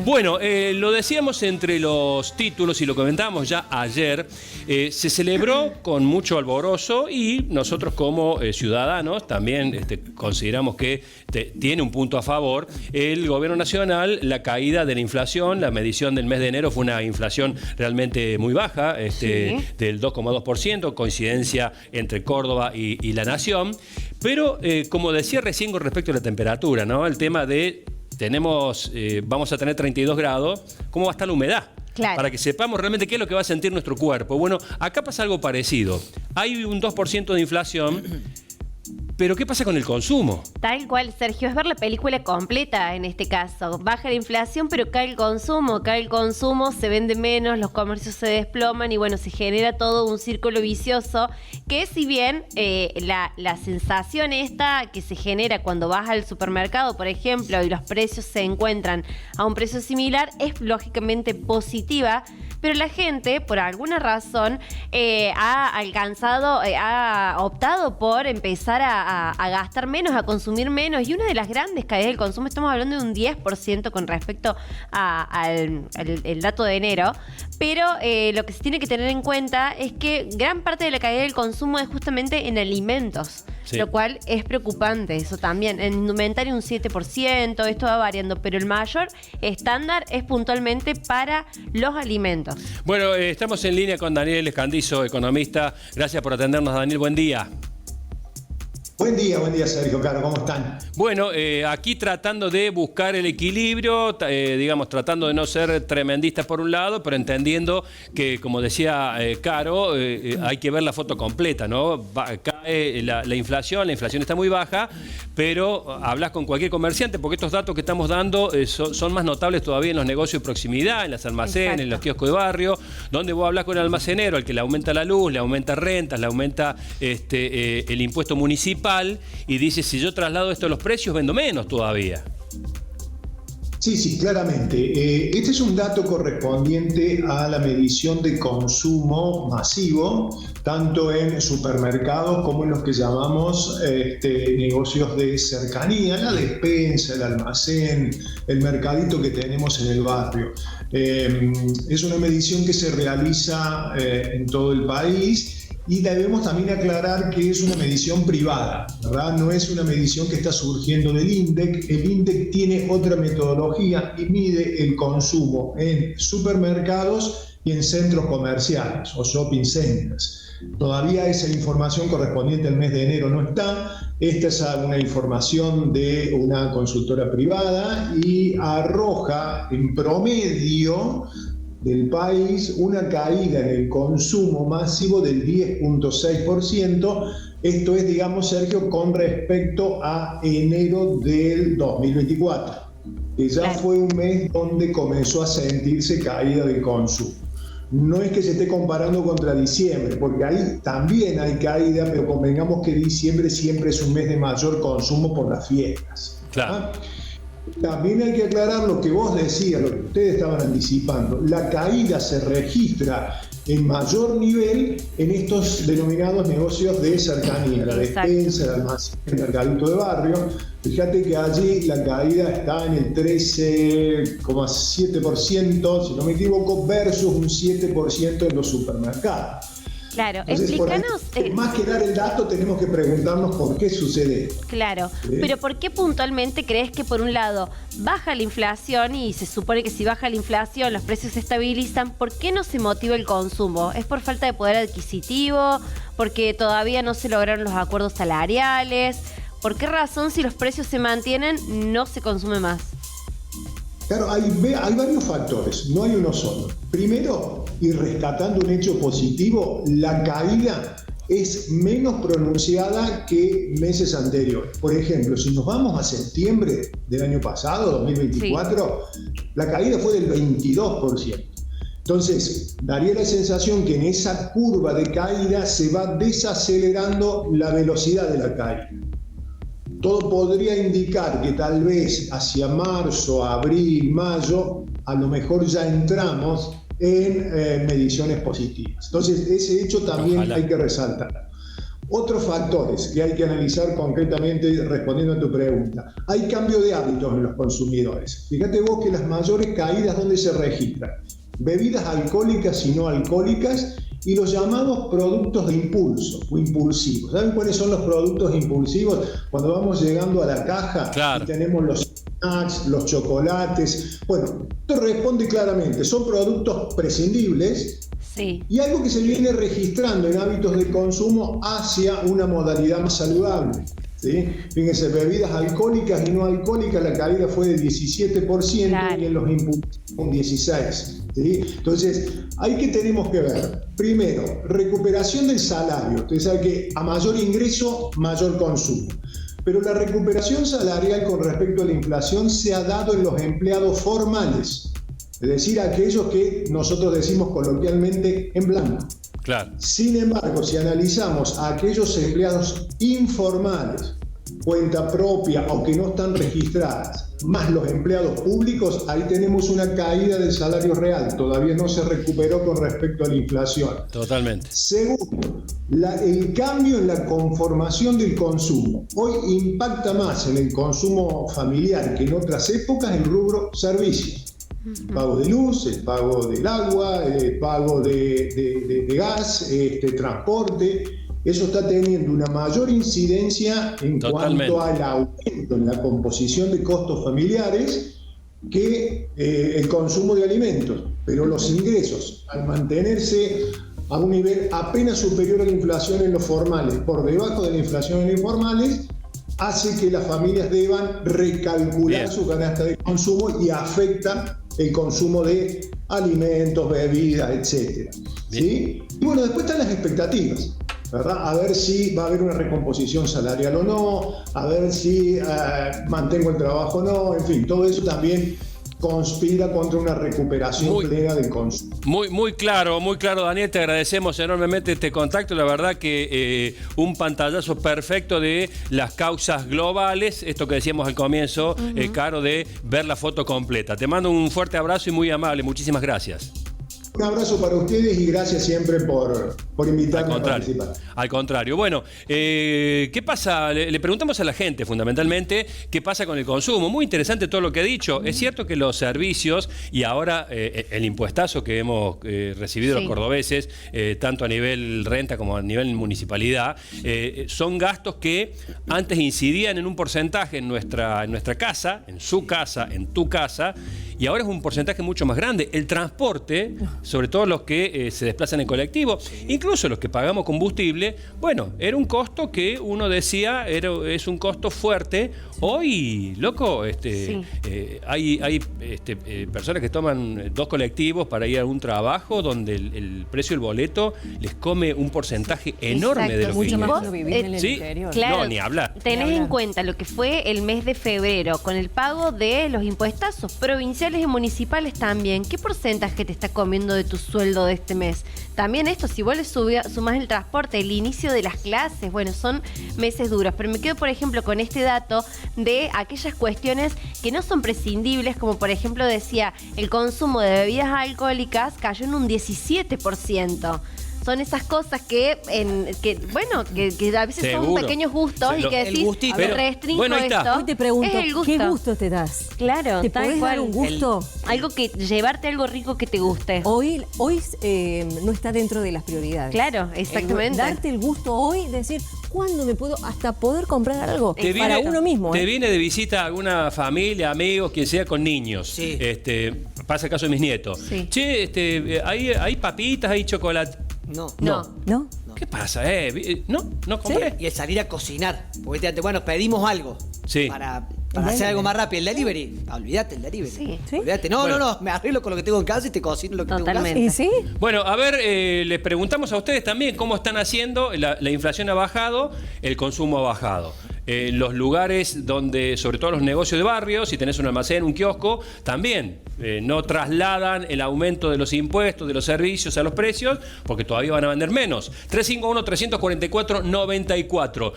Bueno, lo decíamos entre los títulos y lo comentábamos ya ayer, se celebró con mucho alborozo y nosotros como ciudadanos también consideramos que tiene un punto a favor el gobierno nacional, la caída de la inflación. La medición del mes de enero fue una inflación realmente muy baja, del 2,2%, coincidencia entre Córdoba y La Nación. Pero, como decía recién con respecto a la temperatura, ¿no? El tema de vamos a tener 32 grados, ¿cómo va a estar la humedad? Claro. Para que sepamos realmente qué es lo que va a sentir nuestro cuerpo. Bueno, acá pasa algo parecido. Hay un 2% de inflación, pero ¿qué pasa con el consumo? Tal cual, Sergio, es ver la película completa en este caso. Baja la inflación, pero cae el consumo, se vende menos, los comercios se desploman y bueno, se genera todo un círculo vicioso que si bien la sensación esta que se genera cuando vas al supermercado, por ejemplo, y los precios se encuentran a un precio similar, es lógicamente positiva, pero la gente, por alguna razón, ha optado por empezar a gastar menos, a consumir menos, y una de las grandes caídas del consumo, estamos hablando de un 10% con respecto al dato de enero, pero lo que se tiene que tener en cuenta es que gran parte de la caída del consumo es justamente en alimentos, lo cual es preocupante, eso también. En indumentaria un 7%, esto va variando, pero el mayor estándar es puntualmente para los alimentos. Bueno, estamos en línea con Daniel Escandizo, economista. Gracias por atendernos, Daniel. Buen día. Buen día, Sergio. Claro, ¿cómo están? Bueno, aquí tratando de buscar el equilibrio, digamos, tratando de no ser tremendistas por un lado, pero entendiendo que, como decía Caro, hay que ver la foto completa, ¿no? Cae la inflación está muy baja, pero hablas con cualquier comerciante, porque estos datos que estamos dando son más notables todavía en los negocios de proximidad, en las almacenes, Exacto, en los kioscos de barrio, donde vos hablas con el almacenero, al que le aumenta la luz, le aumenta rentas, le aumenta el impuesto municipal, y dice, si yo traslado esto a los precios, vendo menos todavía. Sí, claramente. Este es un dato correspondiente a la medición de consumo masivo, tanto en supermercados como en los que llamamos negocios de cercanía, la despensa, el almacén, el mercadito que tenemos en el barrio. Es una medición que se realiza en todo el país. Y debemos también aclarar que es una medición privada, ¿verdad? No es una medición que está surgiendo del INDEC. El INDEC tiene otra metodología y mide el consumo en supermercados y en centros comerciales o shopping centers. Todavía esa información correspondiente al mes de enero no está. Esta es una información de una consultora privada y arroja en promedio del país una caída en el consumo masivo del 10,6%. Esto es, digamos, Sergio, con respecto a enero del 2024, que ya fue un mes donde comenzó a sentirse caída del consumo. No es que se esté comparando contra diciembre, porque ahí también hay caída, pero convengamos que diciembre siempre es un mes de mayor consumo por las fiestas. Claro. ¿Ah? También hay que aclarar lo que vos decías, lo que ustedes estaban anticipando. La caída se registra en mayor nivel en estos denominados negocios de cercanía, la despensa, el almacén, el mercadito de barrio. Fíjate que allí la caída está en el 13,7%, si no me equivoco, versus un 7% en los supermercados. Claro, Entonces, explícanos. Más que dar el dato, tenemos que preguntarnos por qué sucede esto. Claro, pero ¿por qué puntualmente crees que por un lado baja la inflación y se supone que si baja la inflación los precios se estabilizan? ¿Por qué no se motiva el consumo? ¿Es por falta de poder adquisitivo? ¿Porque todavía no se lograron los acuerdos salariales? ¿Por qué razón, si los precios se mantienen, no se consume más? Claro, hay varios factores, no hay uno solo. Primero, y rescatando un hecho positivo, la caída es menos pronunciada que meses anteriores. Por ejemplo, si nos vamos a septiembre del año pasado, 2024, la caída fue del 22%. Entonces, daría la sensación que en esa curva de caída se va desacelerando la velocidad de la caída. Todo podría indicar que tal vez hacia marzo, abril, mayo, a lo mejor ya entramos en mediciones positivas. Entonces, ese hecho también hay que resaltar. Otros factores que hay que analizar concretamente respondiendo a tu pregunta. Hay cambio de hábitos en los consumidores. Fíjate vos que las mayores caídas, ¿dónde se registran? Bebidas alcohólicas y no alcohólicas y los llamados productos de impulso o impulsivos. ¿Saben cuáles son los productos impulsivos? Cuando vamos llegando a la caja y tenemos los snacks, los chocolates. Bueno, esto responde claramente. Son productos prescindibles. Sí. Y algo que se viene registrando en hábitos de consumo hacia una modalidad más saludable. ¿Sí? Fíjense, bebidas alcohólicas y no alcohólicas, la caída fue de 17%, claro, y en los impulsos un 16%. ¿Sí? Entonces, ahí que tenemos que ver. Primero, recuperación del salario. Ustedes saben que a mayor ingreso, mayor consumo. Pero la recuperación salarial con respecto a la inflación se ha dado en los empleados formales. Es decir, aquellos que nosotros decimos coloquialmente en blanco. Claro. Sin embargo, si analizamos a aquellos empleados informales, cuenta propia o que no están registradas, más los empleados públicos, ahí tenemos una caída del salario real. Todavía no se recuperó con respecto a la inflación. Totalmente. Segundo, el cambio en la conformación del consumo. Hoy impacta más en el consumo familiar que en otras épocas el rubro servicios. Pago de luz, el pago del agua, el pago de gas, transporte. Eso está teniendo una mayor incidencia en cuanto al aumento en la composición de costos familiares que el consumo de alimentos. Pero los ingresos, al mantenerse a un nivel apenas superior a la inflación en los formales, por debajo de la inflación en los informales, hace que las familias deban recalcular su canasta de consumo y afecta el consumo de alimentos, bebidas, etc. ¿Sí? Y bueno, después están las expectativas, ¿verdad? A ver si va a haber una recomposición salarial o no, a ver si mantengo el trabajo o no, en fin, todo eso también conspira contra una recuperación plena del consumo. Muy claro, Daniel, te agradecemos enormemente este contacto, la verdad que un pantallazo perfecto de las causas globales, esto que decíamos al comienzo, Caro, de ver la foto completa. Te mando un fuerte abrazo y muy amable, muchísimas gracias. Un abrazo para ustedes y gracias siempre por invitarme a participar. Al contrario. Bueno, ¿qué pasa? Le preguntamos a la gente fundamentalmente qué pasa con el consumo. Muy interesante todo lo que ha dicho. Es cierto que los servicios y ahora el impuestazo que hemos recibido los cordobeses, tanto a nivel renta como a nivel municipalidad, son gastos que antes incidían en un porcentaje en nuestra casa, en su casa, en tu casa, y ahora es un porcentaje mucho más grande. El transporte, sobre todo los que se desplazan en colectivo, incluso los que pagamos combustible, bueno, era un costo que uno decía es un costo fuerte. Hoy, loco, hay personas que toman 2 colectivos para ir a un trabajo donde el precio del boleto les come un porcentaje enorme de lo que ingresan. Vivís en el interior. Claro, no, ni hablar. Tenés en cuenta lo que fue el mes de febrero con el pago de los impuestazos provinciales y municipales también. ¿Qué porcentaje te está comiendo de tu sueldo de este mes? También esto, si vos le sumás el transporte, el inicio de las clases, bueno, son meses duros. Pero me quedo, por ejemplo, con este dato de aquellas cuestiones que no son prescindibles, como por ejemplo decía, el consumo de bebidas alcohólicas cayó en un 17%. Son esas cosas que a veces son pequeños gustos y que decís, restringo esto. Hoy te pregunto, es el gusto. ¿qué gusto te das? Claro, ¿te podés dar un gusto? Algo llevarte algo rico que te guste. Hoy no está dentro de las prioridades. Claro, exactamente. Darte el gusto hoy, decir, ¿cuándo me puedo hasta poder comprar algo para uno mismo? Te viene de visita alguna familia, amigos, quien sea, con niños. Sí. Pasa el caso de mis nietos. Sí. Che, hay papitas, hay chocolate. No. ¿Qué pasa? ¿No compré? Sí. Y el salir a cocinar. Porque te bueno, pedimos algo. Sí. Para hacer algo más rápido. El delivery. Olvídate el delivery. Sí. Olvídate. No. Me arreglo con lo que tengo en casa y te cocino lo que tengo en casa. ¿Y sí? Bueno, a ver, les preguntamos a ustedes también cómo están haciendo. La inflación ha bajado, el consumo ha bajado. Los lugares donde, sobre todo los negocios de barrio, si tenés un almacén, un kiosco, también no trasladan el aumento de los impuestos, de los servicios a los precios, porque todavía van a vender menos. 351-344-94.